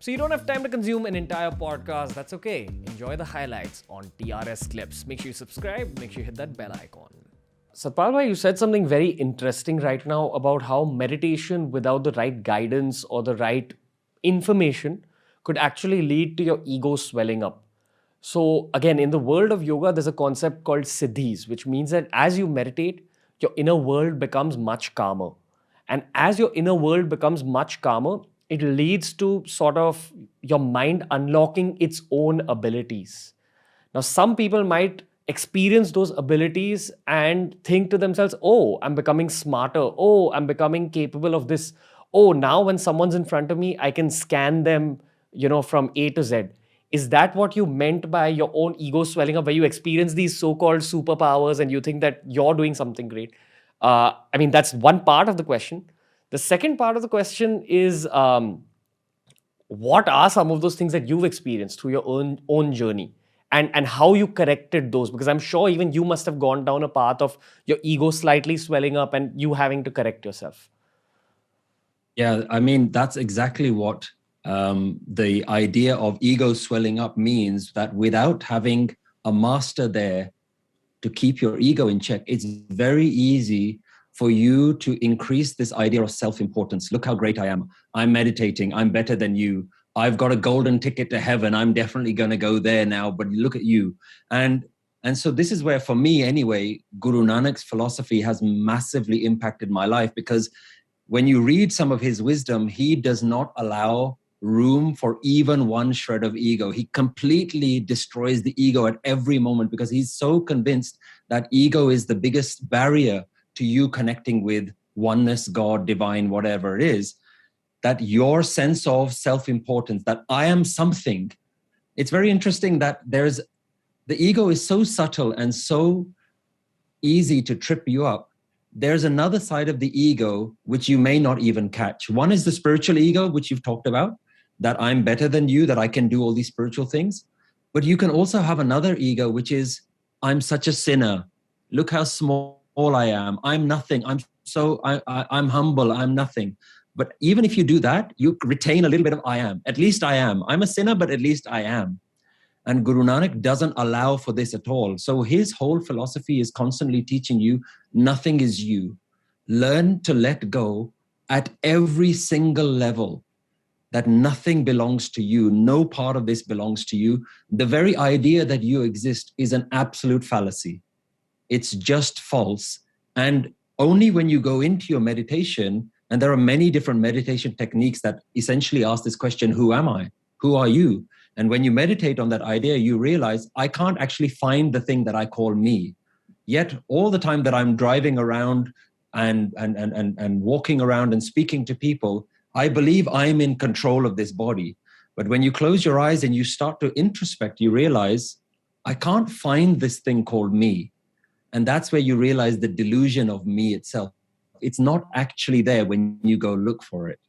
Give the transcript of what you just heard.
So you don't have time to consume an entire podcast, that's okay. Enjoy the highlights on TRS Clips. Make sure you subscribe, make sure you hit that bell icon. Satpal bhai, you said something very interesting right now about how meditation without the right guidance or the right information could actually lead to your ego swelling up. So again, in the world of yoga, there's a concept called siddhis, which means that as you meditate, your inner world becomes much calmer. And as your inner world becomes much calmer, it leads to sort of your mind unlocking its own abilities. Now, some people might experience those abilities and think to themselves, oh, I'm becoming smarter. Oh, I'm becoming capable of this. Oh, now when someone's in front of me, I can scan them, from A to Z. Is that what you meant by your own ego swelling up, where you experience these so called superpowers and you think that you're doing something great? That's one part of the question. The second part of the question is what are some of those things that you've experienced through your own journey, and how you corrected those? Because I'm sure even you must have gone down a path of your ego slightly swelling up and you having to correct yourself. Yeah, I mean, that's exactly what the idea of ego swelling up means, that without having a master there to keep your ego in check, it's very easy for you to increase this idea of self-importance. Look how great I am. I'm meditating. I'm better than you. I've got a golden ticket to heaven. I'm definitely going to go there now, but look at you. And so this is where, for me anyway, Guru Nanak's philosophy has massively impacted my life, because when you read some of his wisdom, he does not allow room for even one shred of ego. He completely destroys the ego at every moment, because he's so convinced that ego is the biggest barrier to you connecting with oneness, God, divine, whatever it is, that your sense of self-importance, that I am something. It's very interesting that the ego is so subtle and so easy to trip you up. There's another side of the ego which you may not even catch. One is the spiritual ego, which you've talked about, that I'm better than you, that I can do all these spiritual things. But you can also have another ego, which is, I'm such a sinner. Look how small I am. I'm nothing. I'm humble. I'm nothing. But even if you do that, you retain a little bit of I am. At least I am. I'm a sinner, but at least I am. And Guru Nanak doesn't allow for this at all. So his whole philosophy is constantly teaching you, nothing is you. Learn to let go at every single level, that nothing belongs to you. No part of this belongs to you. The very idea that you exist is an absolute fallacy. It's just false. And only when you go into your meditation, and there are many different meditation techniques that essentially ask this question, who am I? Who are you? And when you meditate on that idea, you realize, I can't actually find the thing that I call me. Yet all the time that I'm driving around and walking around and speaking to people, I believe I'm in control of this body. But when you close your eyes and you start to introspect, you realize, I can't find this thing called me. And that's where you realize the delusion of me itself. It's not actually there when you go look for it.